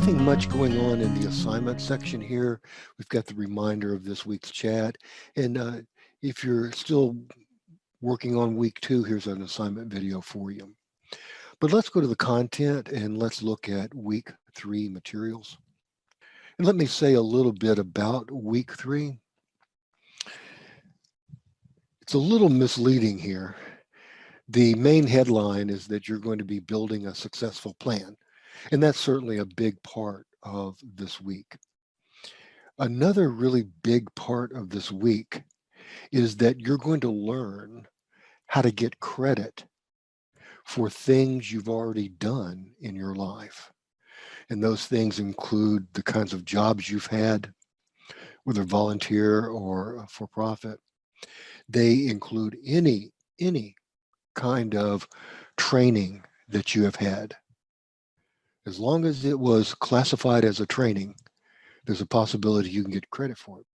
nothing much going on in the assignment section here. We've got the reminder of this week's chat. And if you're still working on week 2, here's an assignment video for you. But let's go to the content and let's look at week 3 materials. And let me say a little bit about week 3. It's a little misleading here. The main headline is that you're going to be building a successful plan. And that's certainly a big part of this week. Another really big part of this week is that you're going to learn how to get credit for things you've already done in your life. And those things include the kinds of jobs you've had, whether volunteer or for profit. They include any kind of training that you have had. As long as it was classified as a training, there's a possibility you can get credit for it.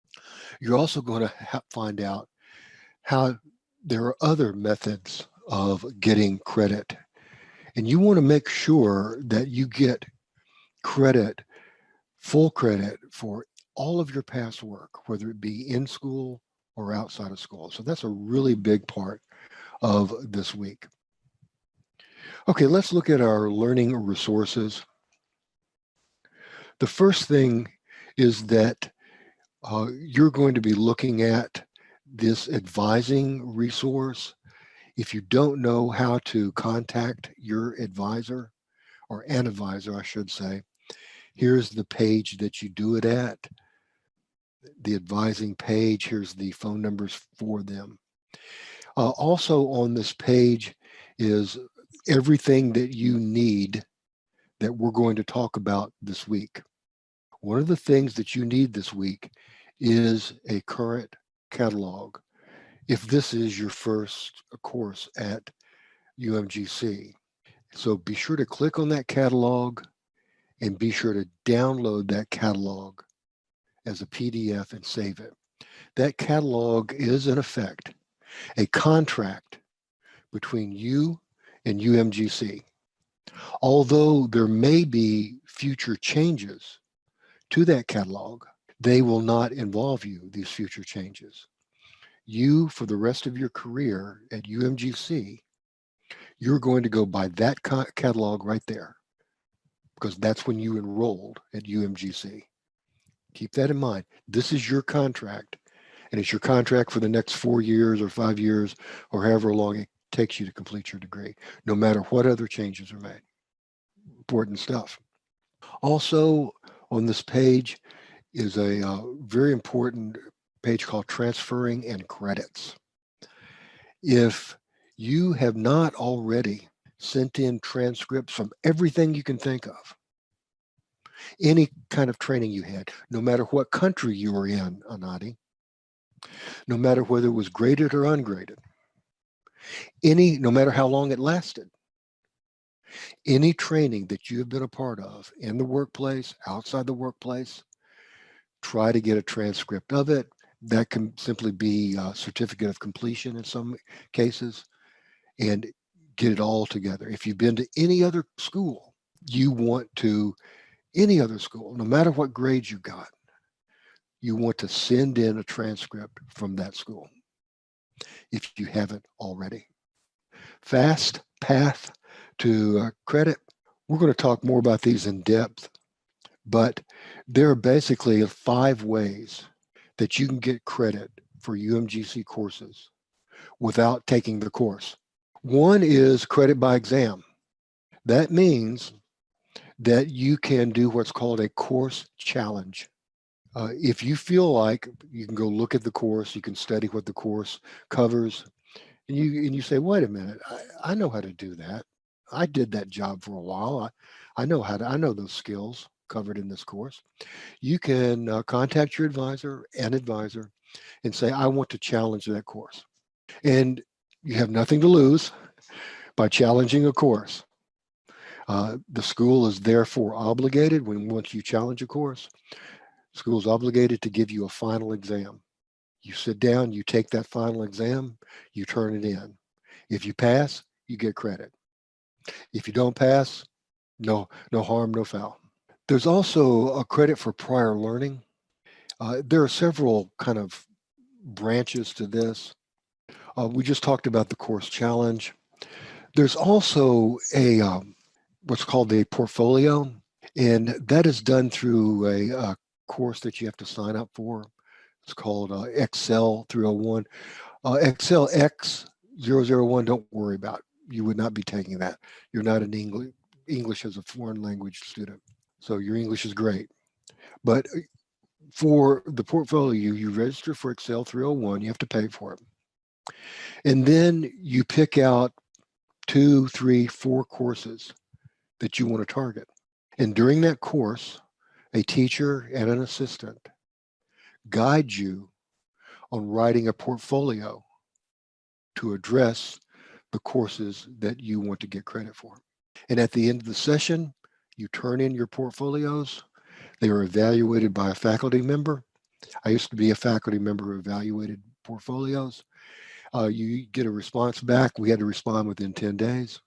You're also going to find out how there are other methods of getting credit. And you want to make sure that you get credit, full credit for all of your past work, whether it be in school or outside of school. So that's a really big part of this week. Okay, let's look at our learning resources. The first thing is that you're going to be looking at this advising resource. If you don't know how to contact your advisor, or an advisor, I should say, here's the page that you do it at, the advising page. Here's the phone numbers for them. Also on this page is everything that you need that we're going to talk about this week. One of the things that you need this week is a current catalog. If this is your first course at UMGC. So be sure to click on that catalog and be sure to download that catalog as a PDF and save it. That catalog is, in effect, a contract between you and UMGC. Although there may be future changes to that catalog, they will not involve you, these future changes. You, for the rest of your career at UMGC, you're going to go by that catalog right there, because that's when you enrolled at UMGC. Keep that in mind. This is your contract, and it's your contract for the next 4 years or 5 years or however long it takes you to complete your degree, no matter what other changes are made. Important stuff. Also on this page is a very important page called Transferring and Credits. If you have not already sent in transcripts from everything you can think of, any kind of training you had, no matter what country you were in, Anadi, no matter whether it was graded or ungraded, no matter how long it lasted, any training that you have been a part of in the workplace, outside the workplace, try to get a transcript of it. That can simply be a certificate of completion in some cases, and get it all together. If you've been to any other school, you want to, any other school, no matter what grades you got, you want to send in a transcript from that school if you haven't already. Fast path to credit. We're going to talk more about these in depth, but there are basically 5 ways that you can get credit for UMGC courses without taking the course. One is credit by exam. That means that you can do what's called a course challenge. If you feel like you can go look at the course, you can study what the course covers, and you say, wait a minute, I know how to do that. I did that job for a while. I know those skills covered in this course. You can contact your advisor, and say, I want to challenge that course. And you have nothing to lose by challenging a course. The school is therefore obligated, once you challenge a course, the school is obligated to give you a final exam. You sit down, you take that final exam, you turn it in. If you pass, you get credit. If you don't pass, no harm, no foul. There's also a credit for prior learning. There are several kind of branches to this. We just talked about the course challenge. There's also a what's called a portfolio, and that is done through a course that you have to sign up for. It's called Excel 301. Excel X001, don't worry about it. You would not be taking that. You're not an English as a foreign language student. So your English is great. But for the portfolio, you register for Excel 301, you have to pay for it. And then you pick out 2, 3, 4 courses that you want to target. And during that course, a teacher and an assistant guide you on writing a portfolio to address the courses that you want to get credit for. And at the end of the session, you turn in your portfolios. They are evaluated by a faculty member. I used to be a faculty member who evaluated portfolios. You get a response back. We had to respond within 10 days.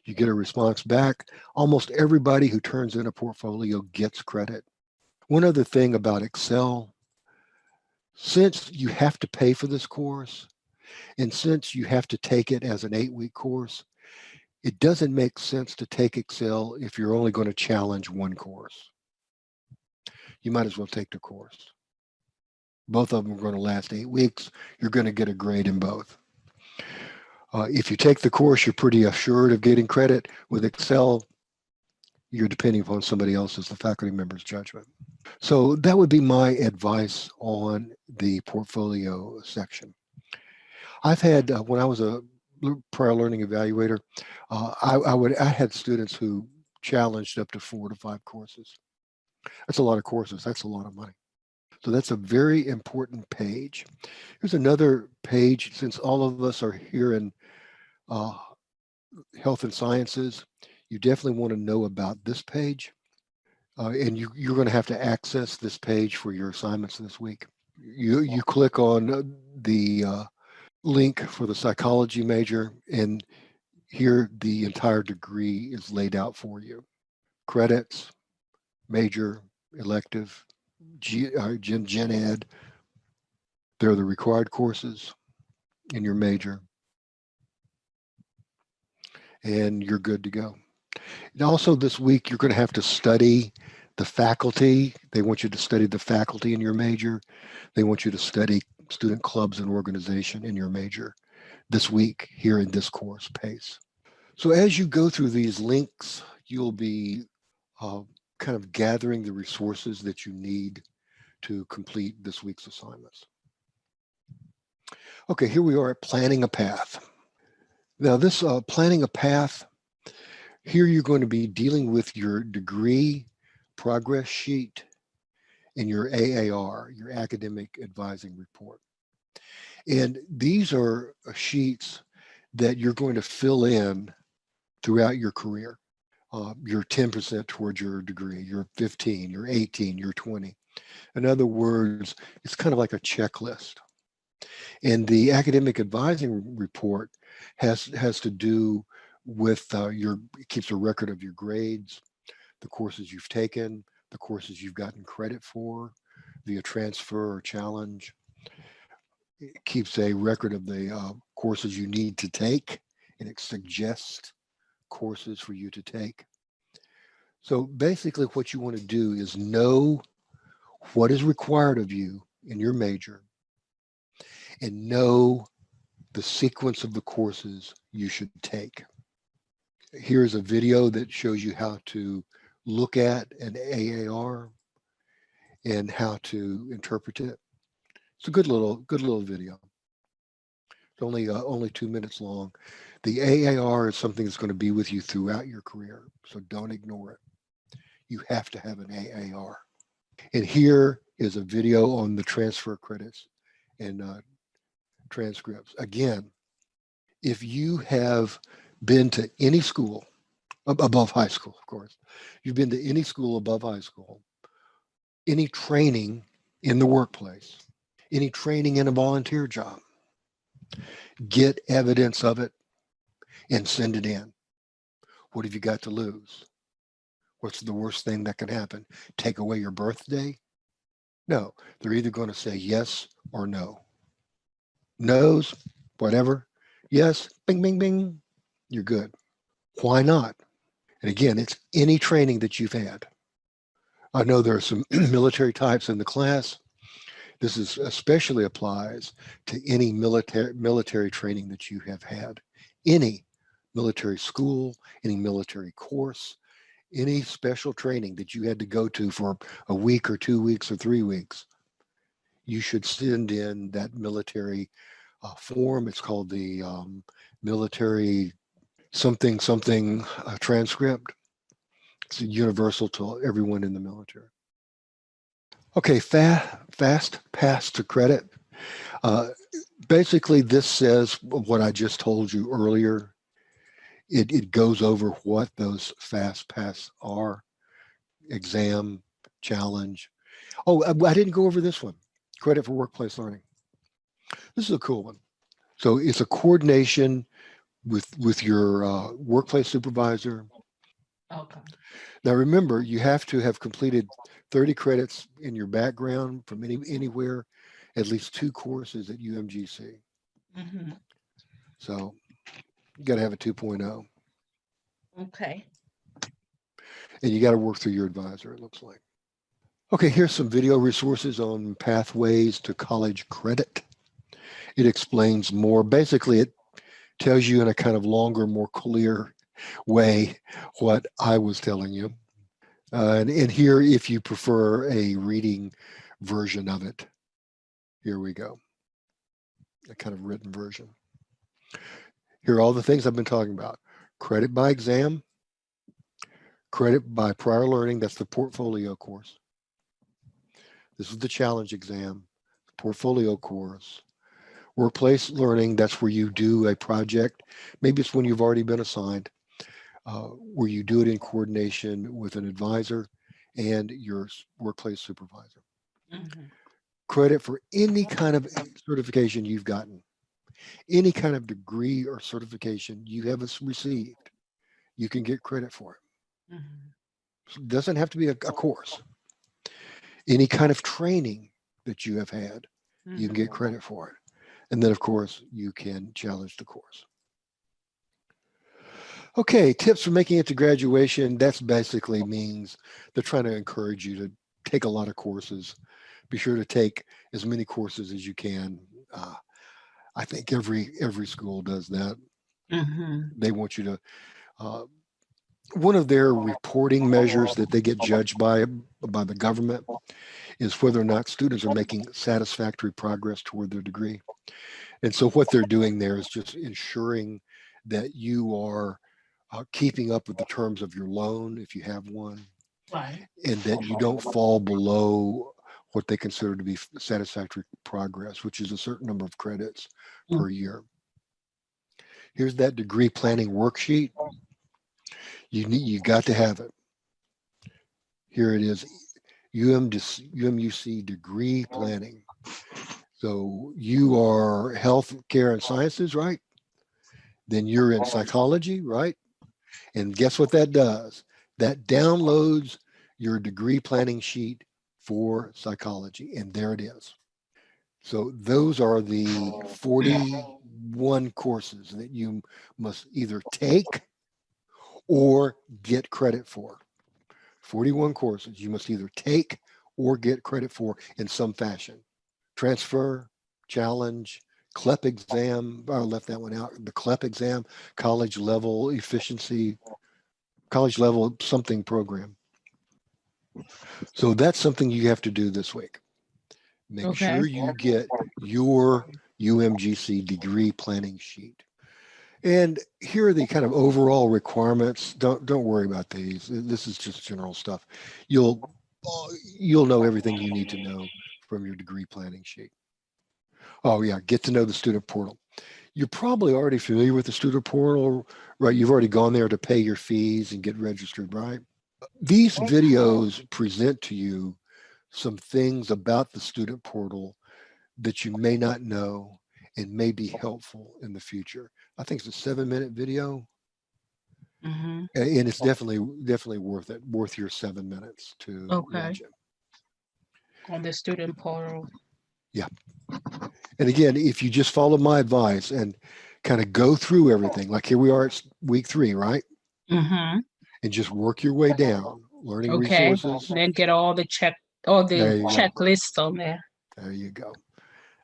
You get a response back. Almost everybody who turns in a portfolio gets credit. One other thing about Excel, since you have to pay for this course, and since you have to take it as an 8-week course, it doesn't make sense to take Excel if you're only going to challenge one course. You might as well take the course. Both of them are going to last 8 weeks. You're going to get a grade in both. If you take the course, you're pretty assured of getting credit. With Excel, you're depending upon somebody else's, the faculty member's judgment. So that would be my advice on the portfolio section. I've had, when I was a prior learning evaluator, I had students who challenged up to 4 to 5 courses. That's a lot of courses. That's a lot of money. So that's a very important page. Here's another page. Since all of us are here in health and sciences, you definitely want to know about this page. And you're going to have to access this page for your assignments this week. You click on the link for the psychology major, and here the entire degree is laid out for you. Credits, major, elective, gen ed. They're the required courses in your major, and you're good to go. And also this week, you're going to have to study the faculty. They want you to study the faculty in your major. They want you to study student clubs and organization in your major this week here in this course, PACE. So as you go through these links, you'll be kind of gathering the resources that you need to complete this week's assignments. Okay, here we are at planning a path. Now this planning a path, here you're going to be dealing with your degree progress sheet and your AAR, your academic advising report. And these are sheets that you're going to fill in throughout your career. You're 10% towards your degree, you're 15, you're 18, you're 20. In other words, it's kind of like a checklist. And the academic advising report has to do with it keeps a record of your grades, the courses you've taken, the courses you've gotten credit for via transfer or challenge. It keeps a record of the courses you need to take, and it suggests courses for you to take. So basically what you want to do is know what is required of you in your major and know the sequence of the courses you should take. Here's a video that shows you how to look at an AAR and how to interpret it. It's a good little video. It's only 2 minutes long. The AAR is something that's going to be with you throughout your career, so don't ignore it. You have to have an AAR. And here is a video on the transfer credits and transcripts. Again, if you have been to any school, above high school, of course, you've been to any school above high school, any training in the workplace, any training in a volunteer job, get evidence of it and send it in. What have you got to lose? What's the worst thing that can happen? Take away your birthday? No, they're either going to say yes or no. No's, whatever. Yes, bing, bing, bing. You're good. Why not? And again, it's any training that you've had. I know there are some military types in the class. This is especially applies to any military training that you have had. Any military school, any military course, any special training that you had to go to for a week or 2 weeks or 3 weeks, you should send in that military form. It's called the military something something transcript. It's universal to everyone in the military. Okay, fast pass to credit. Uh, Basically, this says what I just told you earlier. It goes over what those fast pass are: exam, challenge. Oh, I didn't go over this one. Credit for workplace learning. This is a cool one. So it's a coordination with your workplace supervisor. Okay. Now remember, you have to have completed 30 credits in your background from anywhere, at least 2 courses at UMGC. Mm-hmm. So you got to have a 2.0, Okay. and you got to work through your advisor, it looks like. Okay, here's some video resources on pathways to college credit. It explains more. Basically, it tells you in a kind of longer, more clear way what I was telling you. And here, if you prefer a reading version of it, here we go, a kind of written version. Here are all the things I've been talking about. Credit by exam, credit by prior learning, that's the portfolio course. This is the challenge exam, portfolio course. Workplace learning, that's where you do a project. Maybe it's when you've already been assigned, where you do it in coordination with an advisor and your workplace supervisor. Mm-hmm. Credit for any kind of certification you've gotten, any kind of degree or certification you have received, you can get credit for it. Mm-hmm. It doesn't have to be a course. Any kind of training that you have had, you can Mm-hmm. get credit for it. And then, of course, you can challenge the course. Okay, tips for making it to graduation. That's basically means they're trying to encourage you to take a lot of courses. Be sure to take as many courses as you can. I think every school does that. Mm-hmm. They want you to. Uh, One of their reporting measures that they get judged by the government is whether or not students are making satisfactory progress toward their degree. And so what they're doing there is just ensuring that you are keeping up with the terms of your loan if you have one, Right. and that you don't fall below what they consider to be satisfactory progress, which is a certain number of credits per year. Here's that degree planning worksheet. You got to have it. Here it is, UMUC degree planning. So you are health care and sciences, right? Then you're in psychology, right? And guess what that does? That downloads your degree planning sheet for psychology. And there it is. So those are the 41 courses that you must either take or get credit for. 41 courses you must either take or get credit for in some fashion. Transfer, challenge, CLEP exam. I left that one out. The CLEP exam, college level efficiency, college level something program. So that's something you have to do this week. Make Okay. sure you get your UMGC degree planning sheet. And here are the kind of overall requirements. Don't worry about these. This is just general stuff. You'll you'll know everything you need to know from your degree planning sheet. Oh yeah, get to know the student portal. You're probably already familiar with the student portal, right? You've already gone there to pay your fees and get registered, right? These videos present to you some things about the student portal that you may not know and may be helpful in the future. I think it's a 7-minute video. Mhm. And it's definitely worth it, worth your 7 minutes to Okay. watch it. On the student portal. Yeah. And again, if you just follow my advice and kind of go through everything, like here we are at week 3, right? Mhm. And just work your way down, learning Okay. resources. Then get all the There you go. checklists on there. There you go.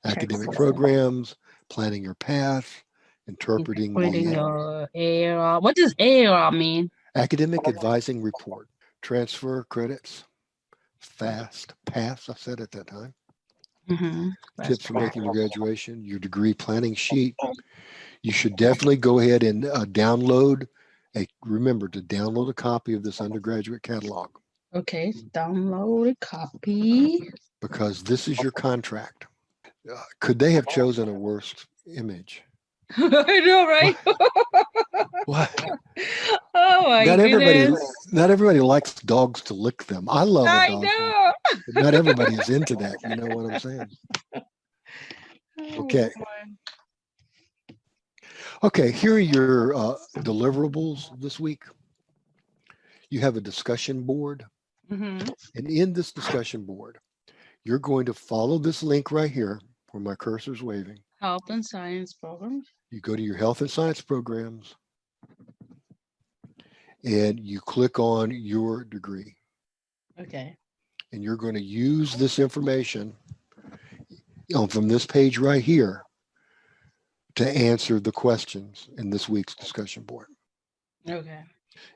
Check Academic system. programs, planning your path, interpreting Including the your AR. What does AR mean? academic advising report, transfer credits, fast pass, I said at that time, Mm-hmm. tips for making your graduation, your degree planning sheet. You should definitely go ahead and remember to download a copy of this undergraduate catalog Okay, download a copy. because this is your contract. Could they have chosen a worse image? I know, right? What? Oh my Not everybody, goodness. not everybody likes dogs to lick them. I love a I dog, know. but not everybody is into that. You know what I'm saying? Oh Okay. Okay. Here are your deliverables this week. You have a discussion board, boy. Mm-hmm. and in this discussion board, you're going to follow this link right here where my cursor's waving. Health and science programs. You go to your health and science programs and you click on your degree. Okay. And you're going to use this information from this page right here to answer the questions in this week's discussion board. Okay.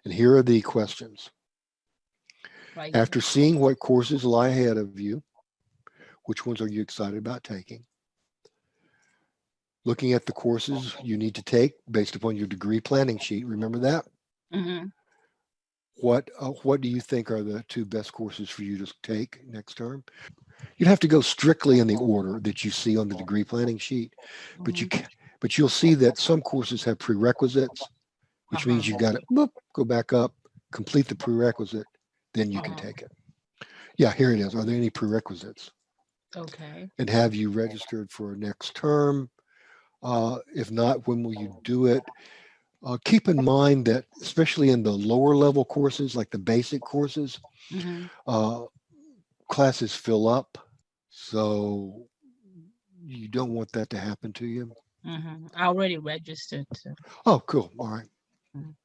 And here are the questions. Right. After seeing what courses lie ahead of you, which ones are you excited about taking? Looking at the courses you need to take based upon your degree planning sheet. Remember that? Mm-hmm. What do you think are the 2 best courses for you to take next term? You'd have to go strictly in the order that you see on the degree planning sheet, but you'll see that some courses have prerequisites, which means you got to go back up, complete the prerequisite, then you can take it. Yeah, here it is. Are there any prerequisites? Okay. And have you registered for next term? If not, when will you do it? Keep in mind that, especially in the lower level courses, like the basic courses, Mm-hmm. classes fill up. So you don't want that to happen to you. Mm-hmm. I already registered. So. Oh, cool. All right. Mhm.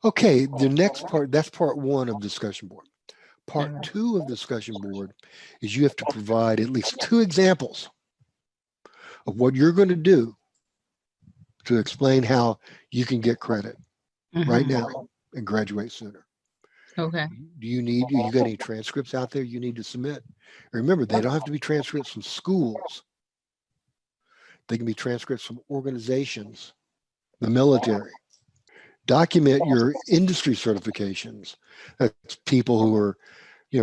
Okay, the next part, that's part 1 of discussion board. Part Okay. 2 of discussion board is you have to provide at least 2 examples of what you're going to do to explain how you can get credit right Mm-hmm. now and graduate sooner. Okay. You got any transcripts out there you need to submit? Remember, they don't have to be transcripts from schools. They can be transcripts from organizations, the military. Document your industry certifications. That's people who are,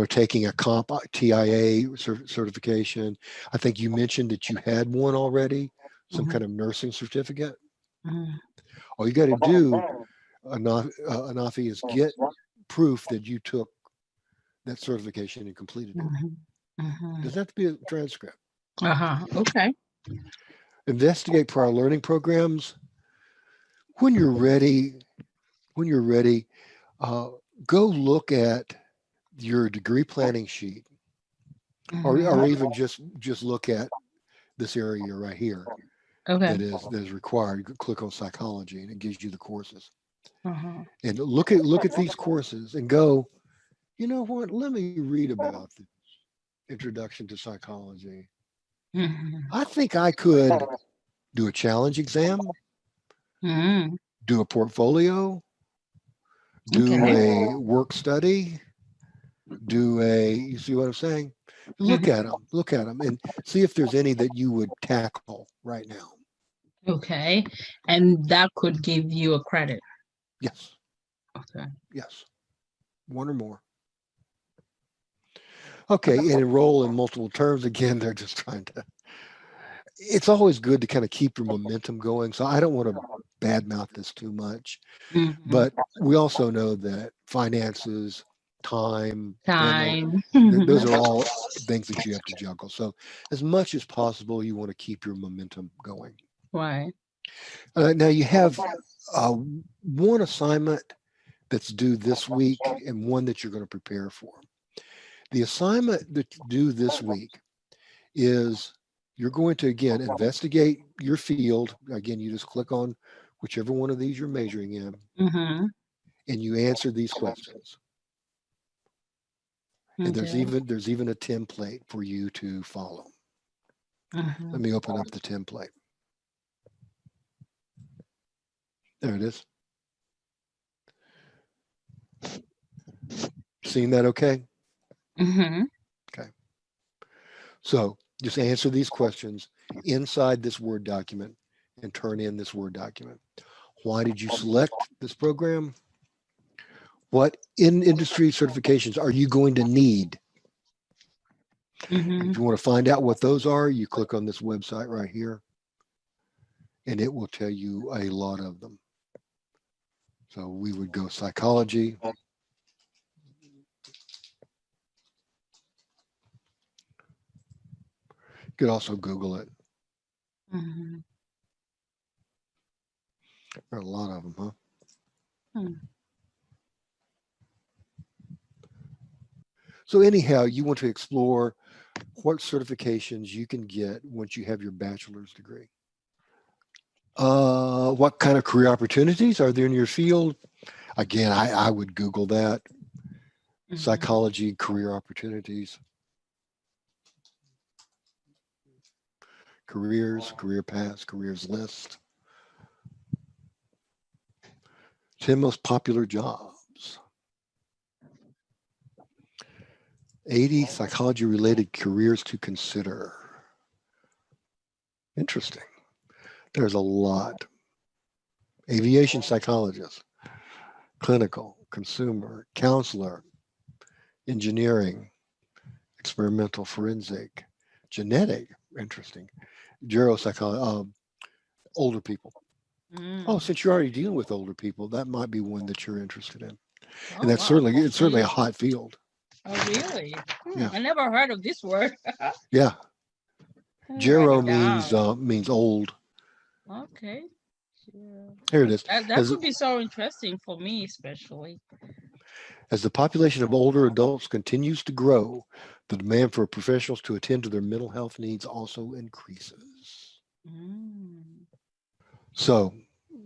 taking a comp TIA certification. I think you mentioned that you had one already, some kind of nursing certificate. Mm-hmm. All you got to do, Anafi, is get proof that you took that certification and completed it. Mm-hmm. Mm-hmm. Doesn't have to be a transcript. Uh-huh. Okay. Investigate prior learning programs. When you're ready, uh, go look at your degree planning sheet, or even just look at this area right here Okay. that is required. You could click on psychology and it gives you the courses. Uh-huh. And look at these courses and go, you know what? Let me read about the introduction to psychology. Mm-hmm. I think I could do a challenge exam, Mm-hmm. do a portfolio, do Okay. a work study, you see what I'm saying? Look Mm-hmm. at them and see if there's any that you would tackle right now. Okay. And that could give you a credit. Yes, Okay. yes, 1 or more. Okay, and enroll in multiple terms. Again, they're just trying to, it's always good to kind of keep your momentum going. So I don't want to badmouth this too much, Mm-hmm. but we also know that finances, time, family, Time. those are all things that you have to juggle. So as much as possible, you want to keep your momentum going. Right. Now you have one assignment that's due this week and one that you're going to prepare for. The assignment that you do this week is you're going to, again, investigate your field. Again, you just click on whichever one of these you're measuring in, Mm-hmm. and you answer these questions. And there's Okay. even a template for you to follow. Mm-hmm. Let me open up the template. There it is. Seeing that okay? Mm-hmm. Okay. So just answer these questions inside this Word document and turn in this Word document. Why did you select this program? What in-industry certifications are you going to need? Mm-hmm. If you want to find out what those are, you click on this website right here, and it will tell you a lot of them. So we would go psychology. You could also Google it. Mm-hmm. There are a lot of them, huh? Hmm. So anyhow, you want to explore what certifications you can get once you have your bachelor's degree. What kind of career opportunities are there in your field? Again, I would Google that. Mm-hmm. Psychology, career opportunities, careers, career paths, careers list. 10 most popular jobs. 80 psychology related careers to consider. Interesting. There's a lot. Aviation psychologist, clinical, consumer, counselor, engineering, experimental forensic, genetic, interesting, geropsychology, older people. Oh, Mm. since you're already dealing with older people, that might be one that you're interested in. And Oh that's wow. it's certainly a Mm. hot field. Oh really? Yeah. I never heard of this word. Yeah. Write Gero it down. means old. Okay. Yeah. Here it is. That As could be so interesting for me, especially. as the population of older adults continues to grow, the demand for professionals to attend to their mental health needs also increases. Mm. So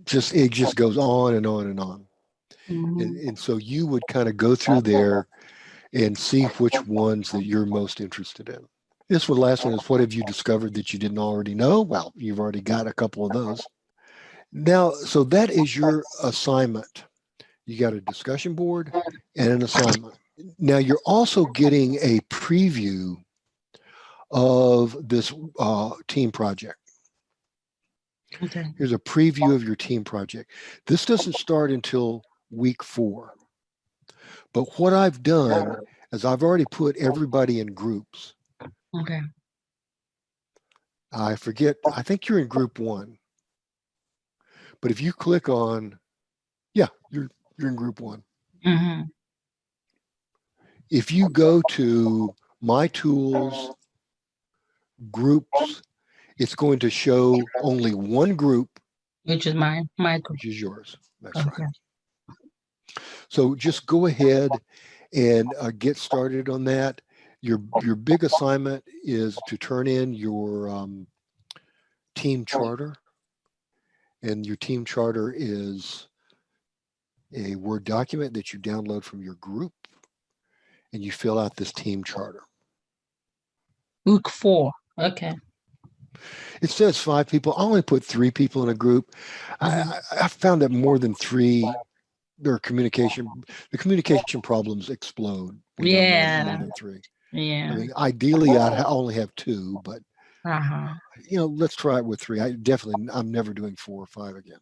it just goes on and on and on. Mhm. And so you would kind of go through there and see which ones that you're most interested in. This one, last one is, what have you discovered that you didn't already know? Well, you've already got a couple of those. Now, so that is your assignment. You got a discussion board and an assignment. Now you're also getting a preview of this team project. Okay. Here's a preview of your team project. This doesn't start until week 4. But what I've done is I've already put everybody in groups. Okay. I forget, I think you're in group 1. But if you click on, yeah, you're in group 1. Mm-hmm. If you go to My Tools, Groups, it's going to show only one group, Which is my group. which is yours. That's right. Okay. So just go ahead and get started on that. Your big assignment is to turn in your team charter, and your team charter is a Word document that you download from your group, and you fill out this team charter. Week 4. Okay. It says 5 people. I only put 3 people in a group. Mm-hmm. I found that more than 3, the communication problems explode when there are more Yeah. than 3. I Yeah. mean, ideally, I'd only have 2, but Uh-huh. let's try it with 3. I'm never doing 4 or 5 again.